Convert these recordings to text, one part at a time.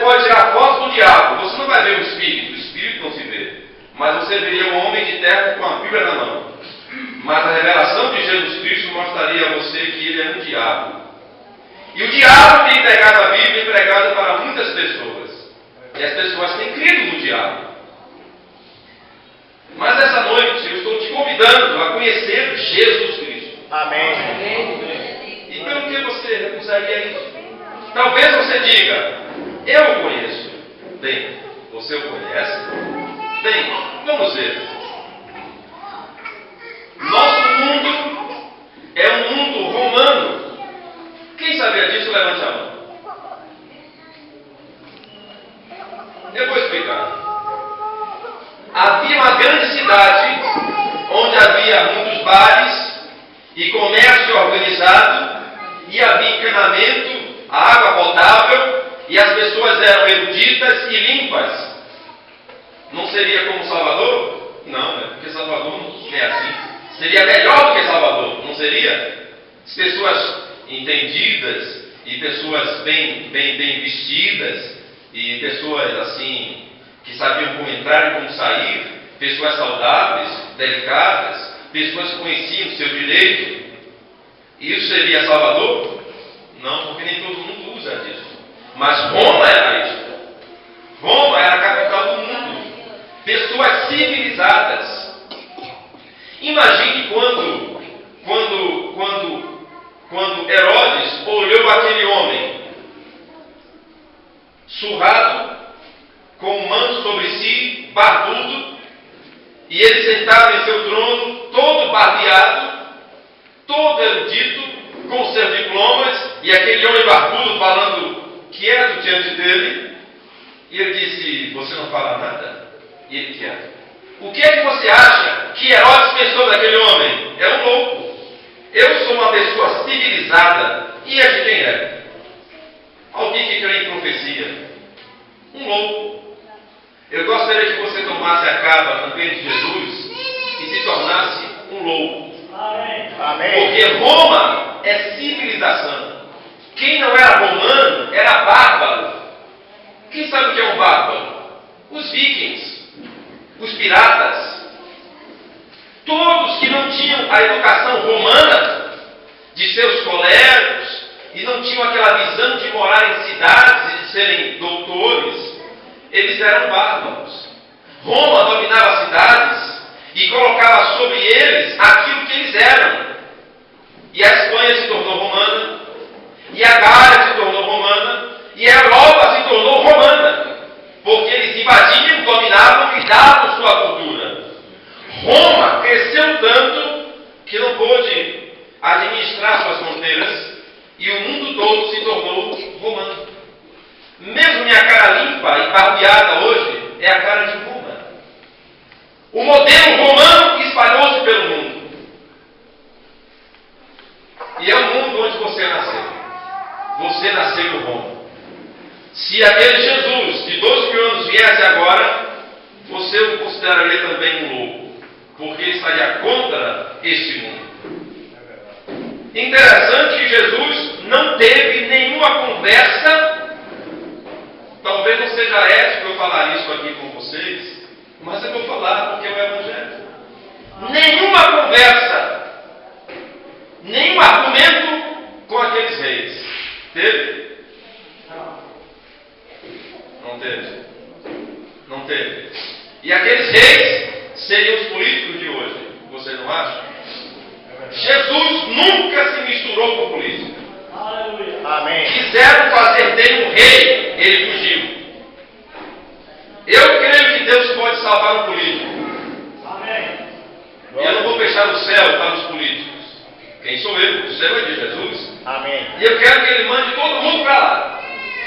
pode tirar foto do diabo, você não vai ver o espírito não se vê. Mas você veria um homem de terno com a Bíblia na mão. Mas a revelação de Jesus Cristo mostraria a você que ele é um diabo. E o diabo tem pregado a Bíblia e pregado para muitas pessoas. E as pessoas têm crido no diabo. Mas essa noite eu estou te convidando a conhecer Jesus Cristo. Amém. E pelo que você recusaria isso? Talvez você diga, eu o conheço. Bem, você o conhece? Bem, vamos ver. Nosso mundo é um mundo romano. Quem sabia disso, levante a mão. Eu vou explicar. Havia uma grande cidade onde havia muitos bares e comércio organizado, e havia encanamento, água potável, e as pessoas eram eruditas e limpas. Não seria como Salvador? Não, né? Porque Salvador não é assim. Seria melhor do que Salvador, não seria? As pessoas entendidas e pessoas bem vestidas e pessoas assim que sabiam como entrar e como sair, pessoas saudáveis, delicadas, pessoas que conheciam o seu direito. Isso seria Salvador? Não, porque nem todo mundo usa disso. Mas Roma era isso. Roma era a capital do mundo. Pessoas civilizadas. Imagine quando Herodes olhou aquele homem surrado, com um manto sobre si, barbudo, e ele sentado em seu trono, todo barbeado, todo erudito, com seus diplomas, e aquele homem barbudo falando quieto diante dele, e ele disse, você não fala nada? E ele quieto. O que é que você acha que Herodes pensou daquele homem? É um louco. Eu sou uma pessoa civilizada. E este quem é? Alguém que crê em profecia. Um louco. Eu gostaria que você tomasse a capa também de Jesus e se tornasse um louco. Amém. Porque Roma é civilização. Quem não era romano era bárbaro. Quem sabe o que é um bárbaro? Os vikings, os piratas, todos que não tinham a educação romana de seus colegas e não tinham aquela visão de morar em cidades e de serem doutores, eles eram bárbaros. Roma dominava as cidades e colocava sobre eles aquilo que eles eram. E a Espanha se tornou romana, e a Gália se tornou romana, e a Europa se tornou romana, porque eles invadiam, dominavam e davam sua cultura. Roma cresceu tanto que não pôde administrar suas fronteiras, e o mundo todo se tornou romano. Mesmo minha cara limpa e barbeada hoje é a cara de Roma. O modelo romano espalhou-se pelo mundo. E é o mundo onde você nasceu. Você nasceu em Roma. Se aquele Jesus de 12 mil anos viesse agora, você o consideraria também um louco, porque ele estaria contra este mundo. Interessante que Jesus não teve nenhuma conversa, talvez não seja ético eu falar isso aqui com vocês, mas eu vou falar porque é o Evangelho. Nenhuma conversa, nenhum argumento com aqueles reis. Teve? Não teve. Não teve. E aqueles reis seriam os políticos de hoje. Você não acha? Jesus nunca se misturou com política. Amém. Quiseram fazer dele um rei, ele fugiu. Eu creio que Deus pode salvar um político. E eu não vou fechar o céu para os políticos. Quem sou eu? O céu é de Jesus. Amém. E eu quero que ele mande todo mundo para lá.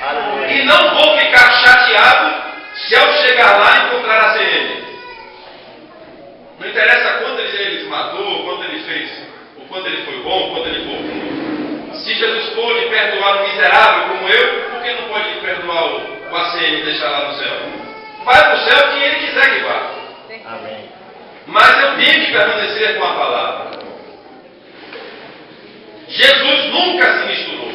Aleluia. E não vou ficar chateado se ao chegar lá encontrar a CM. Não interessa quanto ele matou, quanto ele fez, o quanto ele foi bom, o quanto ele foi ruim. Se Jesus pôde perdoar um miserável como eu, por que não pode perdoar o ACM e deixar lá no céu? Vai para o céu quem ele quiser que vá. Amém. Mas eu tenho que permanecer com a palavra. Jesus nunca se misturou.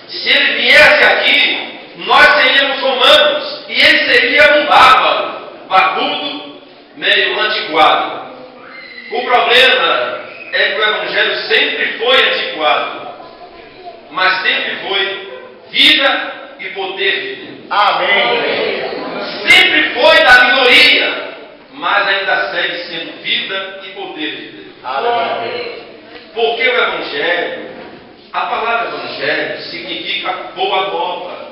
Se ele viesse aqui, nós seríamos romanos e ele seria um bárbaro, barbudo, meio antiquado. O problema é que o Evangelho sempre foi antiquado, mas sempre foi vida e poder de Deus. Amém. Sempre foi da minoria, mas ainda segue sendo vida e poder de Deus. Aleluia. Porque o Evangelho, a palavra Evangelho significa boa nova.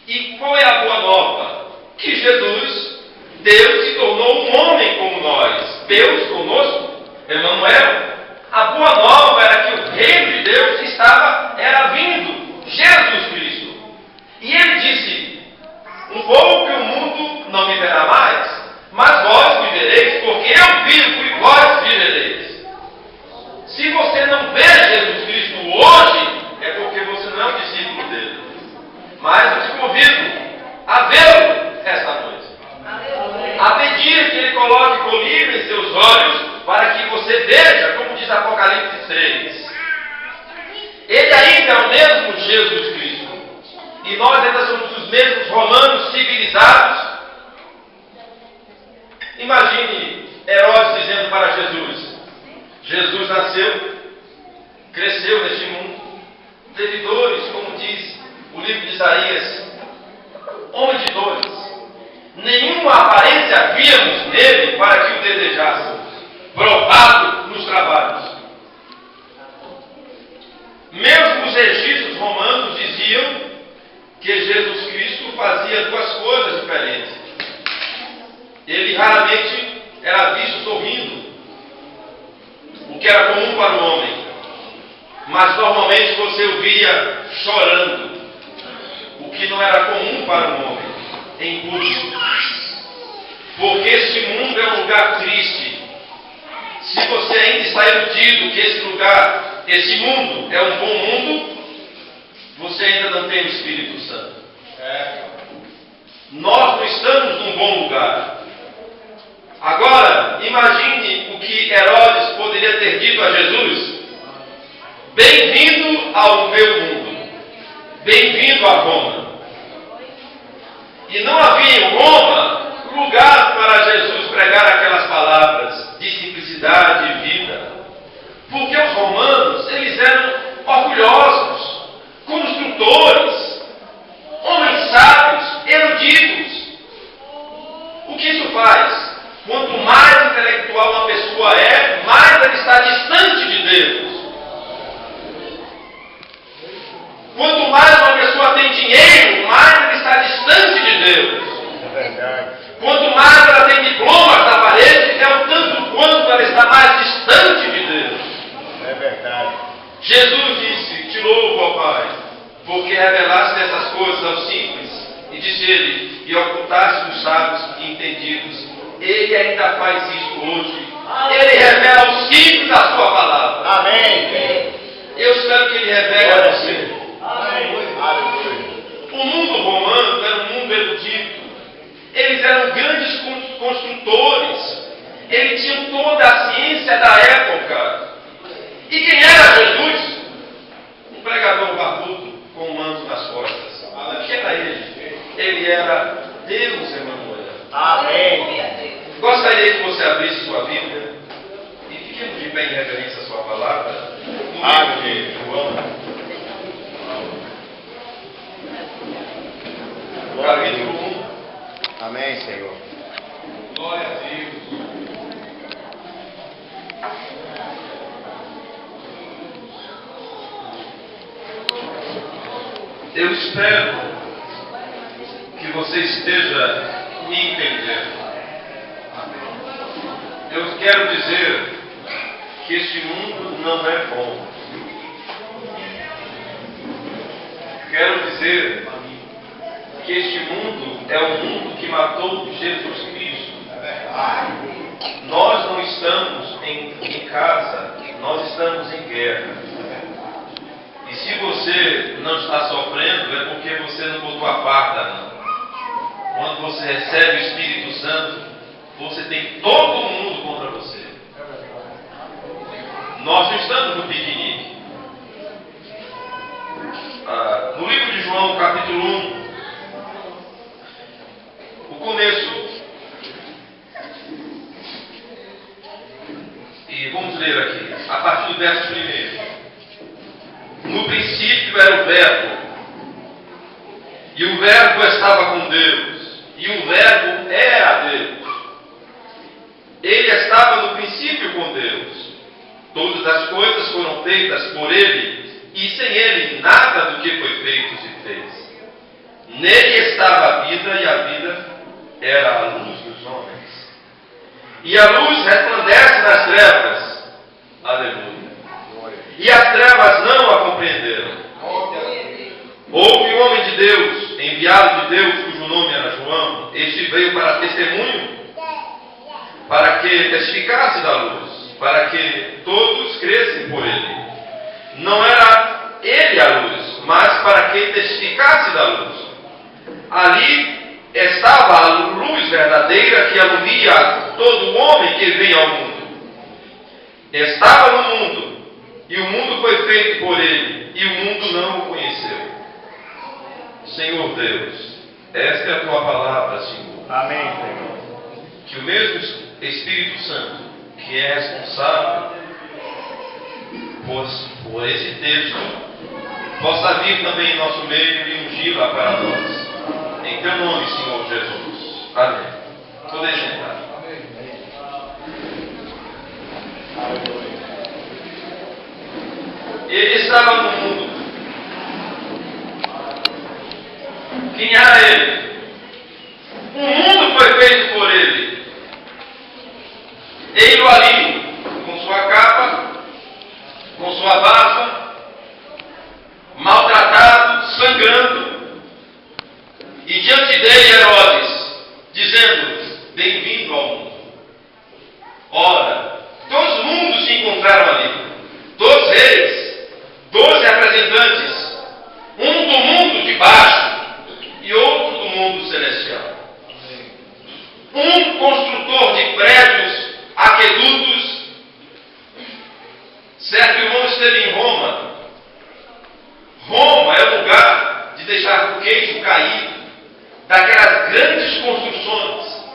E qual é a boa nova? Que Jesus, Deus, se tornou um homem como nós. Deus conosco, Emmanuel. A boa nova era que o reino de Deus era vindo, Jesus Cristo. E ele disse: um pouco que o mundo não me verá mais, mas vós me vereis, porque eu vivo e vós vivereis. Se você não vê Jesus Cristo hoje, é porque você não é um discípulo dele. Mas eu te convido a vê-lo esta noite. A pedir que ele coloque colírio em seus olhos, para que você veja, como diz Apocalipse 3. Ele ainda é o mesmo Jesus Cristo. E nós ainda somos os mesmos romanos civilizados. Imagine Herodes dizendo para Jesus: Jesus nasceu, cresceu neste mundo, teve dores, como diz o livro de Isaías, homem de dores. Nenhuma aparência víamos nele para que o desejássemos, provado nos trabalhos. Mesmo os registros romanos diziam que Jesus Cristo fazia duas coisas diferentes. Ele raramente era visto sorrindo, o que era comum para o homem, mas normalmente você o via chorando, o que não era comum para o homem, em público. Porque este mundo é um lugar triste. Se você ainda está iludido que esse mundo é um bom mundo, você ainda não tem o Espírito Santo. Nós não estamos num bom lugar. Agora, imagine o que Herodes poderia ter dito a Jesus: bem-vindo ao meu mundo, bem-vindo a Roma. E não havia em Roma lugar para Jesus pregar aquelas palavras de simplicidade e vida. Porque os romanos, eles eram orgulhosos, construtores, homens sábios, eruditos. O que isso faz? Quanto mais intelectual uma pessoa é, mais ela está distante de Deus. Quanto mais uma pessoa tem dinheiro, mais ela está distante de Deus. É verdade. Quanto mais ela tem diplomas na parede, é o tanto quanto ela está mais distante de Deus. É verdade. Jesus disse: te louvo, ó Pai, porque revelaste essas coisas aos simples. E disse ele: e ocultaste os sábios e entendidos. Ele ainda faz isso hoje. Ele revela aos simples a sua palavra. Amém. Eu espero que ele revele a você. Aleluia. O mundo romano era um mundo erudito. Eles eram grandes construtores. Eles tinham toda a ciência da época. E quem era Jesus? Um pregador barbudo com um manto nas costas. O que era ele? Ele era Deus, Emmanuel. Amém. Gostaria que você abrisse sua Bíblia e fiquemos de pé em reverência à sua palavra. No livro de João, capítulo 1. Amém, Senhor. Glória a Deus. Eu espero que você esteja me entendendo. Eu quero dizer que este mundo não é bom. Quero dizer que este mundo é um mundo que matou Jesus Cristo. Nós não estamos em casa, nós estamos em guerra. E se você não está sofrendo, é porque você não botou a farda, não. Quando você recebe o Espírito Santo, você tem todo mundo contra você. Nós não estamos no piquenique. No livro de João, capítulo 1, começo. E vamos ler aqui, a partir do verso 1. No princípio era o Verbo, e o Verbo estava com Deus, e o Verbo era Deus. Ele estava no princípio com Deus. Todas as coisas foram feitas por Ele, e sem Ele nada do que foi feito se fez. Nele estava a vida, e a vida era a luz dos homens. E a luz resplandece nas trevas. Aleluia. E as trevas não a compreenderam. Houve um homem de Deus, enviado de Deus, cujo nome era João. Este veio para testemunho, para que testificasse da luz, para que todos crescem por ele. Não era ele a luz, mas para que testificasse da luz. Ali estava a luz verdadeira que alumia todo homem que vem ao mundo. Estava no mundo, e o mundo foi feito por ele, e o mundo não o conheceu. Senhor Deus, esta é a tua palavra, Senhor. Amém, Senhor. Que o mesmo Espírito Santo, que é responsável por esse texto, possa vir também em nosso meio e ungir-la para nós. Em teu nome, Senhor Jesus. Amém. Poder sentar. Ele estava no mundo. Quem era ele? O mundo foi feito por ele. Ele ali, com sua capa, com sua barba, maltratado, sangrando, e diante dele Herodes, dizendo: bem-vindo ao mundo. Ora, todos os mundos se encontraram ali, todos eles, 12 representantes, um do mundo de baixo e outro do mundo celestial. Um construtor de prédios, aquedutos. Certo irmão esteve em Roma. Roma é o lugar de deixar o queixo caído daquelas grandes construções.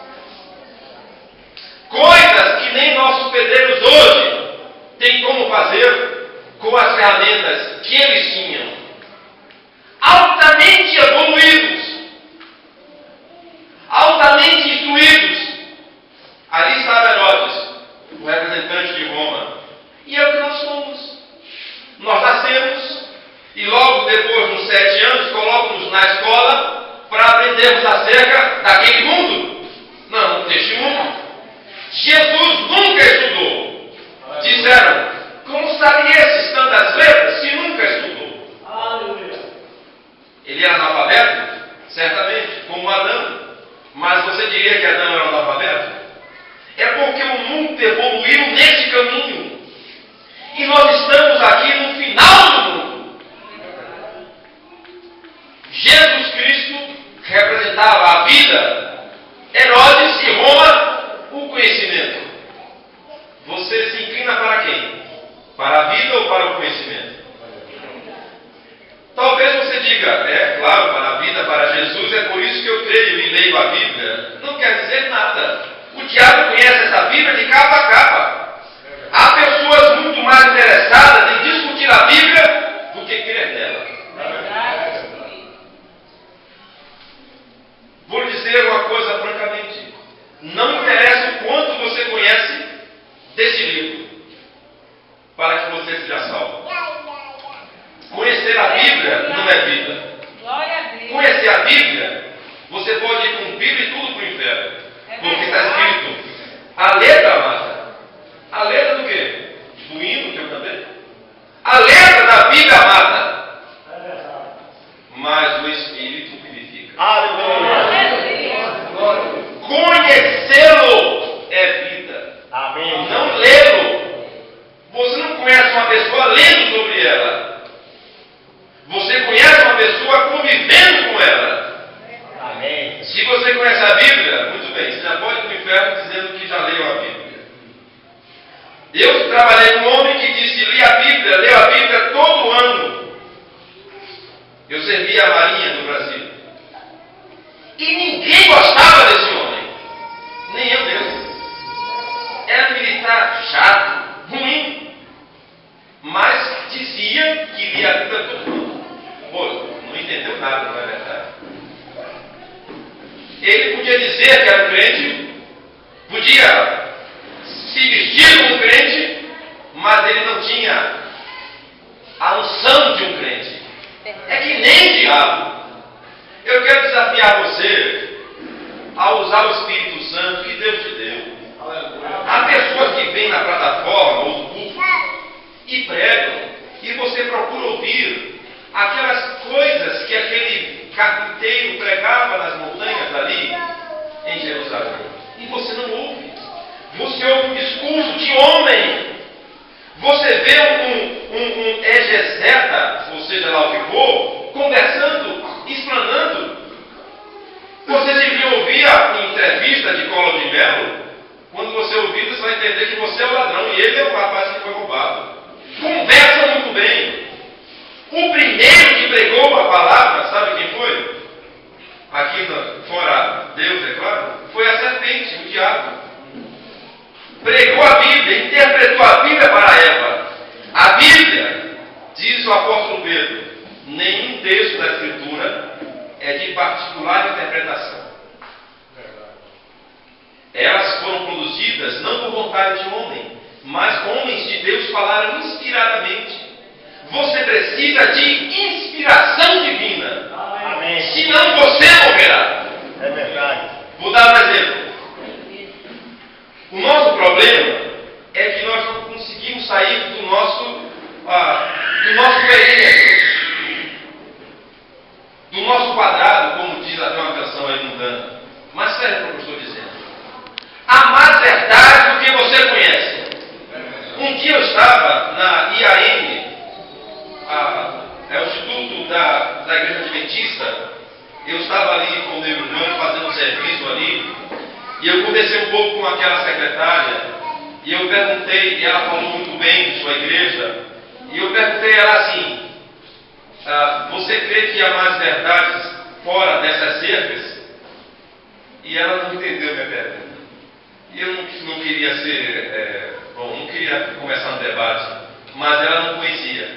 Coisas que nem nossos pedreiros hoje têm como fazer com as ferramentas que eles tinham. Altamente evoluídos, altamente instruídos. Ali estava Herodes, o representante de Roma. E é o que nós somos. Nós nascemos e logo depois dos 7 anos colocam-nos na escola para aprendermos acerca daquele mundo. Não, deste mundo. Jesus nunca estudou. Disseram: como sabe esses tantas letras se nunca estudou? Aleluia. Ele era analfabeto? Certamente, como Adão. Mas você diria que Adão era analfabeto? É porque o mundo evoluiu nesse caminho. E nós estamos aqui no final do mundo. Jesus Cristo representava a vida, Herodes e Roma, o conhecimento. Você se inclina para quem? Para a vida ou para o conhecimento? Talvez você diga: é claro, para a vida, para Jesus, é por isso que eu creio e leio a Bíblia. Não quer dizer nada. O diabo conhece essa Bíblia de capa a capa. Há pessoas muito mais interessadas em discutir a Bíblia do que crer nela. Vou lhe dizer uma coisa francamente: não interessa o quanto você conhece desse livro para que você seja salvo. Conhecer a Bíblia não é vida. Conhecer a Bíblia, você pode ir com Bíblia e tudo para o inferno. Porque está escrito: a letra mata. A letra do quê? Do hino que eu cantei? A letra da Bíblia mata. Mas o Espírito vivifica. Aleluia. Conhecê-lo é vida. Amém. Não lê-lo. Você não conhece uma pessoa lendo sobre ela. Você conhece uma pessoa convivendo com ela. Amém. Se você conhece a Bíblia, muito bem, você já pode ir para o inferno dizendo que já leu a Bíblia. Eu trabalhei com um homem que disse: leu a Bíblia todo ano. Eu servia a Marinha no Brasil. E ninguém gostava desse homem. Nem eu mesmo. Era militar chato, ruim. Mas dizia que lia a Bíblia todo mundo. Pô, não entendeu nada, não é verdade? Ele podia dizer que era um crente, podia se vestir como crente, mas ele não tinha a unção de um crente. É que nem o diabo. Eu quero desafiar você a usar o Espírito Santo que Deus te deu. Há pessoas que vêm na plataforma, ou no culto, e pregam, e você procura ouvir aquelas coisas que aquele carpinteiro pregava nas montanhas ali em Jerusalém. E você não ouve. Você ouve um discurso de homem. Você vê um exegeta, ou seja lá o que for, conversando, explanando. Você devia ouvir a entrevista de Collor de Mello. Quando você ouvir, você vai entender que você é o ladrão e ele é o rapaz que foi roubado. Conversa muito bem. O primeiro que pregou a palavra, sabe quem foi? Aqui fora Deus, é claro, foi a serpente, o diabo. Pregou a Bíblia, interpretou a Bíblia para Eva. A Bíblia, diz o apóstolo Pedro, nenhum texto da Escritura é de particular interpretação. Elas foram produzidas não por vontade de homem, mas homens de Deus falaram inspiradamente. Você precisa de inspiração divina. Amém. Senão você morrerá. É verdade. Vou dar um exemplo. O nosso problema é que nós não conseguimos sair do nosso perímetro, do nosso quadrado, como diz até uma canção aí mundana. Mas serve para o que eu estou dizendo. Há mais verdade do que você conhece. Um dia eu estava na IAM, é o Instituto da Igreja Adventista. Eu estava ali com o meu irmão fazendo um serviço ali, e eu conversei um pouco com aquela secretária, e eu perguntei, e ela falou muito bem de sua igreja, e eu perguntei a ela assim, você crê que há mais verdades fora dessas cercas? E ela não entendeu minha pergunta. E eu não queria não queria começar um debate, mas ela não conhecia.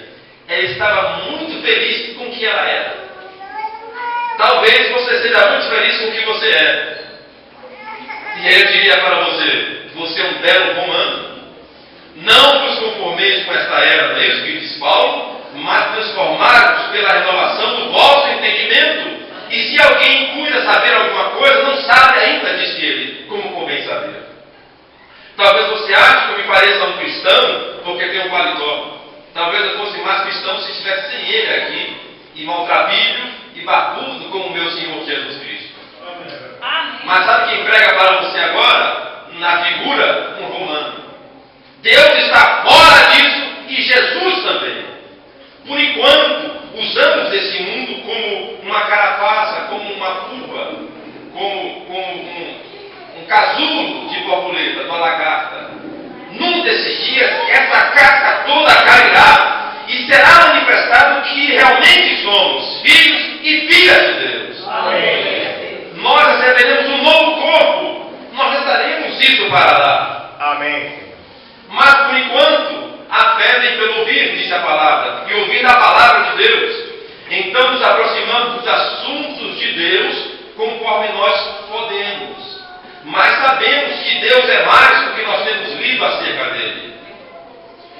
Ela estava muito feliz com o que ela era. Talvez você seja muito feliz com o que você é. E eu diria para você, você é um belo comando. Não vos conformeis com esta era, não é isso que diz Paulo, mas transformados pela renovação do vosso entendimento. E se alguém cuida saber alguma coisa, não sabe ainda, disse ele, como convém saber. Talvez você ache que eu me pareça um cristão porque tenho um paletó. Talvez eu fosse mais cristão se estivesse sem ele aqui, e maltrapilho e barbudo como meu Senhor Jesus Cristo. Amém. Mas sabe quem prega para você agora? Na figura, um romano. Deus está fora disso e Jesus também. Por enquanto, usamos esse mundo como uma carapaça, como uma curva, como um casulo de borboleta, de uma lagarta. Num desses dias, essa casca toda cairá e será manifestado que realmente somos filhos e filhas de Deus. Amém. Nós receberemos um novo corpo. Nós estaremos indo para lá. Amém. Mas por enquanto, a fé vem pelo ouvir, disse a palavra, e ouvir a palavra de Deus. Então nos aproximamos dos assuntos de Deus conforme nós podemos. Mas sabemos que Deus é mais do que nós temos lido acerca dele.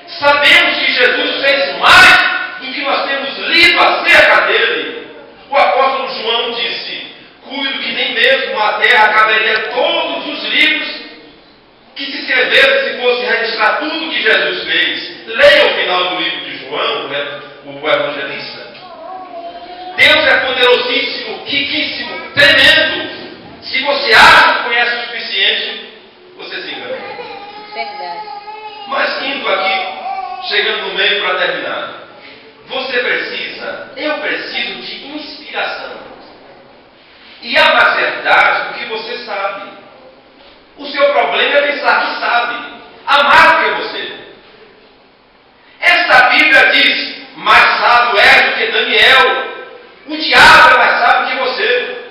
Sabemos que Jesus fez mais do que nós temos lido acerca dele. O apóstolo João disse, cuido que nem mesmo a terra caberia todos os livros que se escrevesse se fosse registrar tudo que Jesus fez. Leia o final do livro de João, o evangelista. Deus é poderosíssimo, riquíssimo, tremendo. Se você acha que conhece o suficiente, você se engana. Verdade. Mas indo aqui, chegando no meio para terminar. Eu preciso de inspiração. E há mais verdade do que você sabe. O seu problema é pensar que sabe. Há mais do que você. Esta Bíblia diz, mais sábio és do que Daniel. O diabo é mais sábio que você.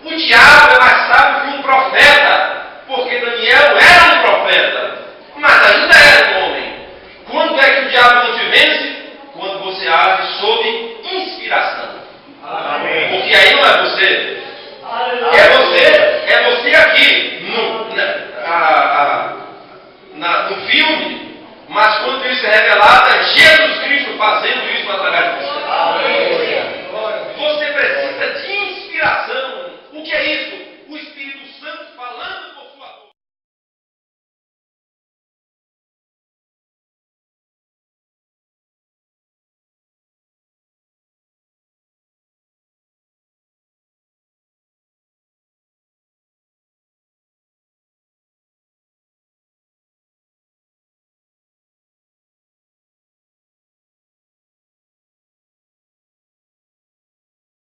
O justiça revelada, Jesus Cristo fazendo isso através do